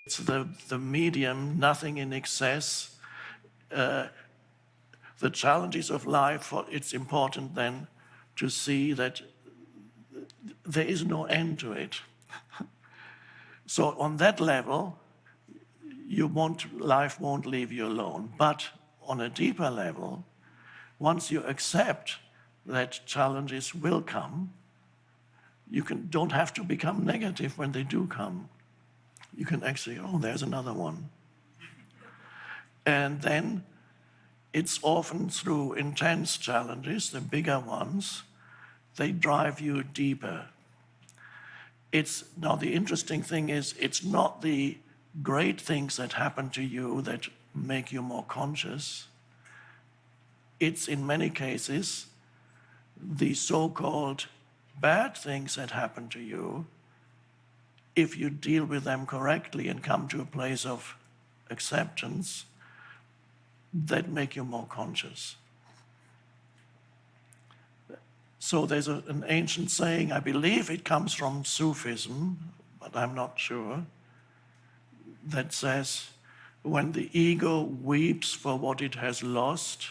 It's the medium, nothing in excess. The challenges of life, it's important then to see that there is no end to it. So on that level, life won't leave you alone. But on a deeper level, once you accept that challenges will come, you don't have to become negative when they do come. You can actually, oh, there's another one. And then it's often through intense challenges, the bigger ones, they drive you deeper. Now the interesting thing is, it's not the great things that happen to you that make you more conscious. It's in many cases the so-called bad things that happen to you, if you deal with them correctly and come to a place of acceptance, that make you more conscious. So there's an ancient saying, I believe it comes from Sufism, but I'm not sure, that says, when the ego weeps for what it has lost,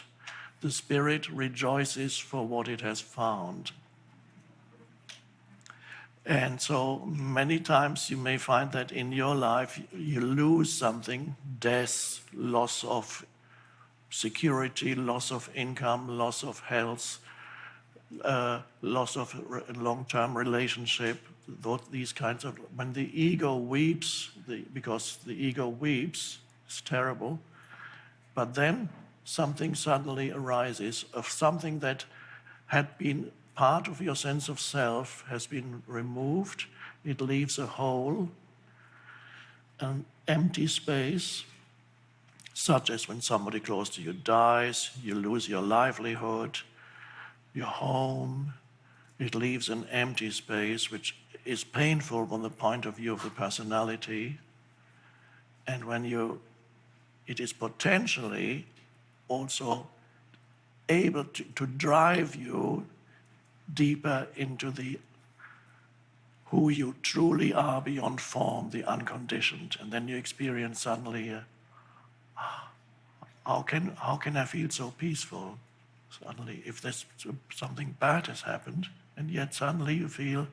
the spirit rejoices for what it has found. And so many times you may find that in your life you lose something, death, loss of security, loss of income, loss of health, loss of a long-term relationship, these kinds of, when the ego weeps, because the ego weeps, it's terrible, but then something suddenly arises of something that had been part of your sense of self has been removed. It leaves a hole, an empty space, such as when somebody close to you dies, you lose your livelihood, your home. It leaves an empty space, which is painful from the point of view of the personality. And it is potentially also able to drive you deeper into who you truly are beyond form, the unconditioned. And then you experience suddenly, how can I feel so peaceful? Suddenly, if there's something bad has happened, and yet suddenly you feel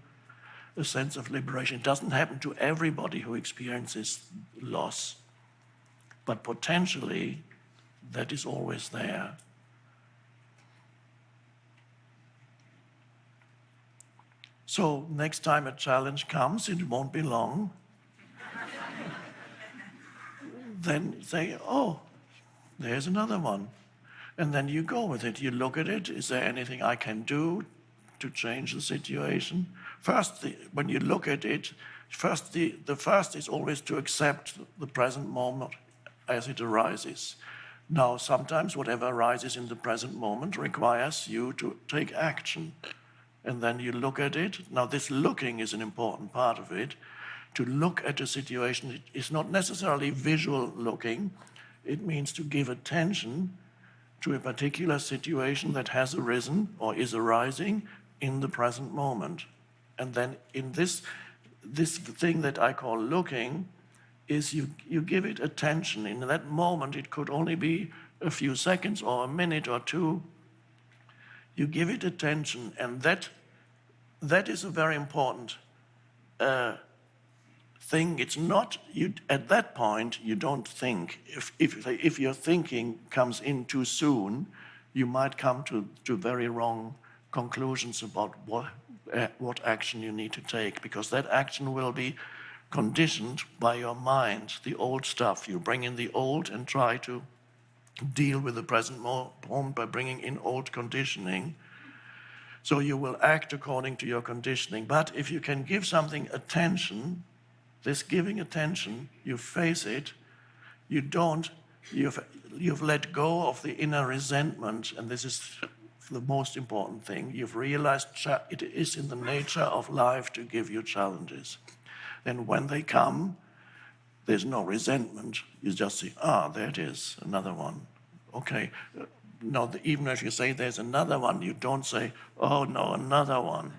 a sense of liberation. It doesn't happen to everybody who experiences loss, but potentially that is always there. So next time a challenge comes, it won't be long, then say, oh, there's another one. And then you go with it. You look at it. Is there anything I can do to change the situation? First, when you look at it, the first is always to accept the present moment as it arises. Now, sometimes whatever arises in the present moment requires you to take action. And then you look at it. Now, this looking is an important part of it. To look at a situation is not necessarily visual looking. It means to give attention to a particular situation that has arisen or is arising in the present moment. And then in this thing that I call looking is you give it attention. In that moment, it could only be a few seconds or a minute or two. You give it attention, and that is a very important thing. It's not, at that point, you don't think. If your thinking comes in too soon, you might come to very wrong conclusions about what action you need to take, because that action will be conditioned by your mind, the old stuff. You bring in the old and try to deal with the present moment by bringing in old conditioning. So you will act according to your conditioning. But if you can give something attention, this giving attention, you face it, you've let go of the inner resentment, and this is the most important thing. You've realized it is in the nature of life to give you challenges. Then when they come, there's no resentment. You just say, there it is, another one. Okay. No, even if you say there's another one, you don't say, oh no, another one.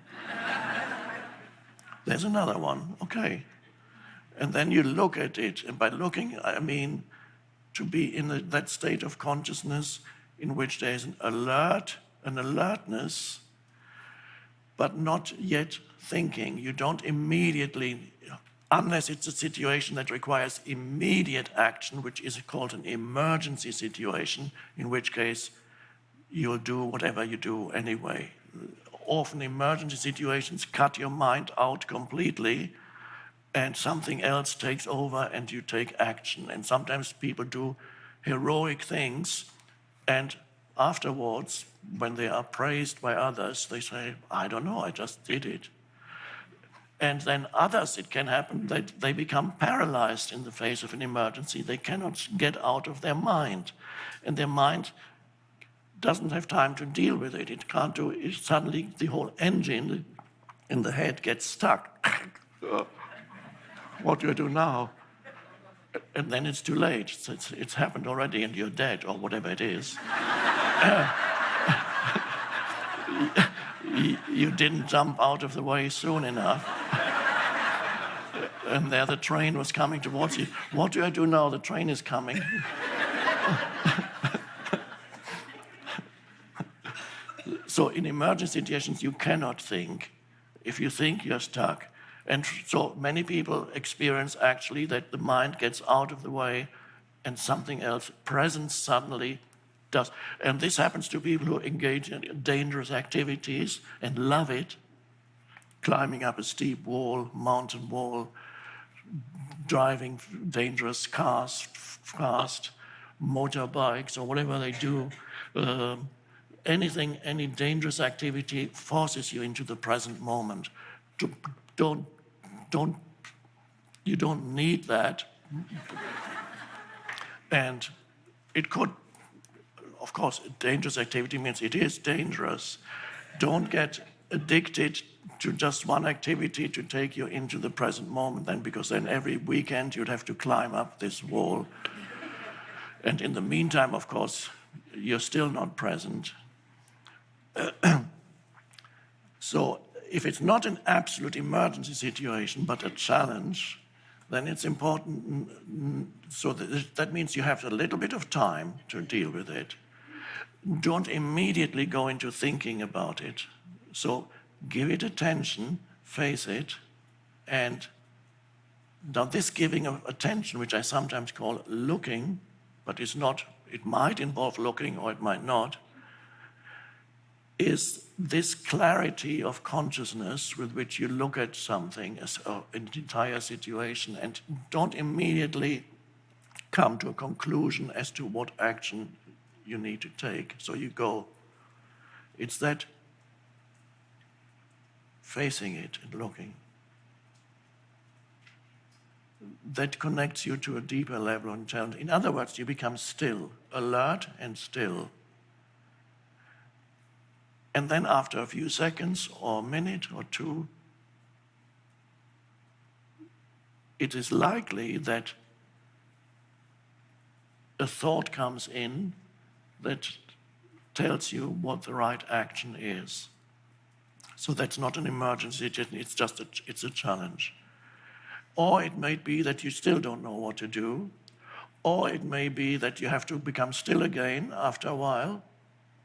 There's another one, okay. And then you look at it, and by looking, I mean to be in that state of consciousness in which there is an alertness, but not yet thinking. You don't immediately, unless it's a situation that requires immediate action, which is called an emergency situation, in which case you'll do whatever you do anyway. Often emergency situations cut your mind out completely and something else takes over and you take action. And sometimes people do heroic things and afterwards, when they are praised by others, they say, I don't know, I just did it. And then others, it can happen that they become paralyzed in the face of an emergency. They cannot get out of their mind. And their mind doesn't have time to deal with it. It can't do it. Suddenly the whole engine in the head gets stuck. What do I do now? And then it's too late. It's happened already and you're dead or whatever it is. You didn't jump out of the way soon enough. And there the train was coming towards you. What do I do now? The train is coming. So in emergency situations, you cannot think. If you think, you're stuck. And so many people experience actually that the mind gets out of the way and something else, presence suddenly does. And this happens to people who engage in dangerous activities and love it, climbing up a steep wall, mountain wall, driving dangerous cars fast, motorbikes or whatever they do. Anything, any dangerous activity forces you into the present moment. You don't need that. And it could, of course, dangerous activity means it is dangerous. Don't get addicted to just one activity to take you into the present moment then, because then every weekend you'd have to climb up this wall. And in the meantime, of course, you're still not present. So if it's not an absolute emergency situation, but a challenge, then it's important. So that means you have a little bit of time to deal with it. Don't immediately go into thinking about it. So give it attention, face it, and now this giving of attention, which I sometimes call looking, but it's not, it might involve looking or it might not, is this clarity of consciousness with which you look at something, as an entire situation, and don't immediately come to a conclusion as to what action you need to take. So you go. It's that facing it and looking that connects you to a deeper level of challenge. In other words, you become still, alert and still. And then after a few seconds or a minute or two, it is likely that a thought comes in that tells you what the right action is. So that's not an emergency, it's just it's a challenge. Or it may be that you still don't know what to do, or it may be that you have to become still again after a while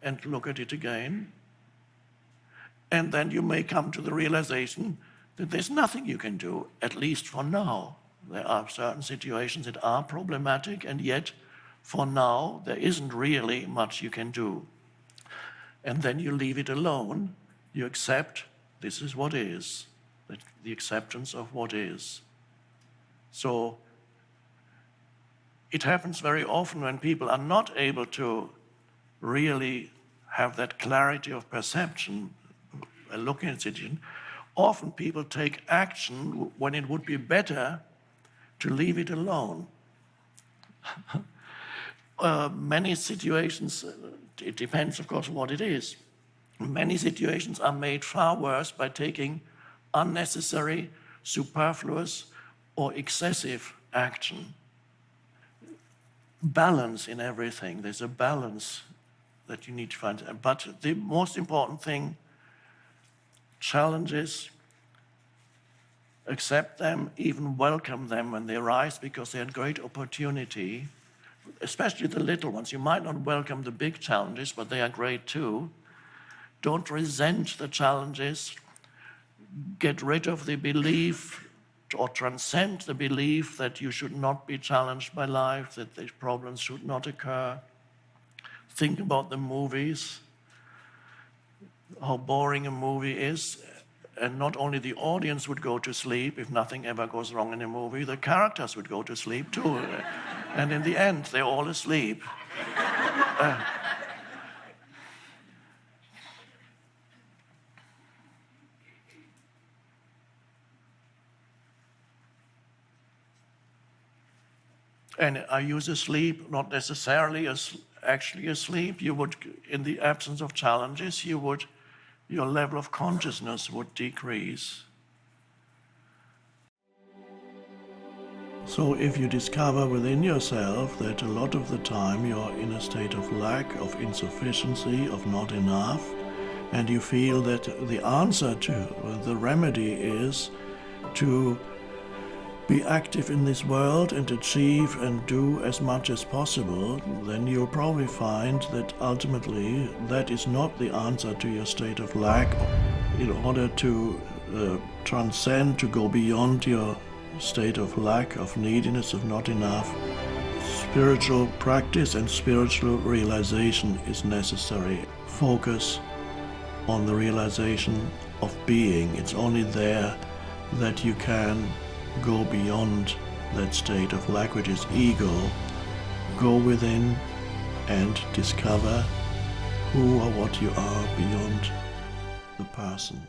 and look at it again. And then you may come to the realization that there's nothing you can do, at least for now. There are certain situations that are problematic, and yet, for now, there isn't really much you can do. And then you leave it alone. You accept this is what is, the acceptance of what is. So it happens very often when people are not able to really have that clarity of perception, looking at the situation. Often people take action when it would be better to leave it alone. Many situations, it depends of course what it is. Many situations are made far worse by taking unnecessary, superfluous, or excessive action. Balance in everything. There's a balance that you need to find. But the most important thing, challenges accept them, even welcome them when they arise, because they're a great opportunity, especially the little ones. You might not welcome the big challenges, but they are great too. Don't resent the challenges. Get rid of the belief or transcend the belief that you should not be challenged by life, that these problems should not occur. Think about the movies, how boring a movie is. And not only the audience would go to sleep if nothing ever goes wrong in a movie, the characters would go to sleep too. And in the end, they're all asleep. And I use asleep not necessarily as actually asleep. You would, in the absence of challenges, your level of consciousness would decrease. So if you discover within yourself that a lot of the time you're in a state of lack, of insufficiency, of not enough, and you feel that the answer to, the remedy is to be active in this world and achieve and do as much as possible, then you'll probably find that ultimately that is not the answer to your state of lack. In order to transcend, to go beyond your state of lack, of neediness, of not enough, spiritual practice and spiritual realization is necessary. Focus on the realization of being. It's only there that you can go beyond that state of lack, which is ego. Go within and discover who or what you are beyond the person.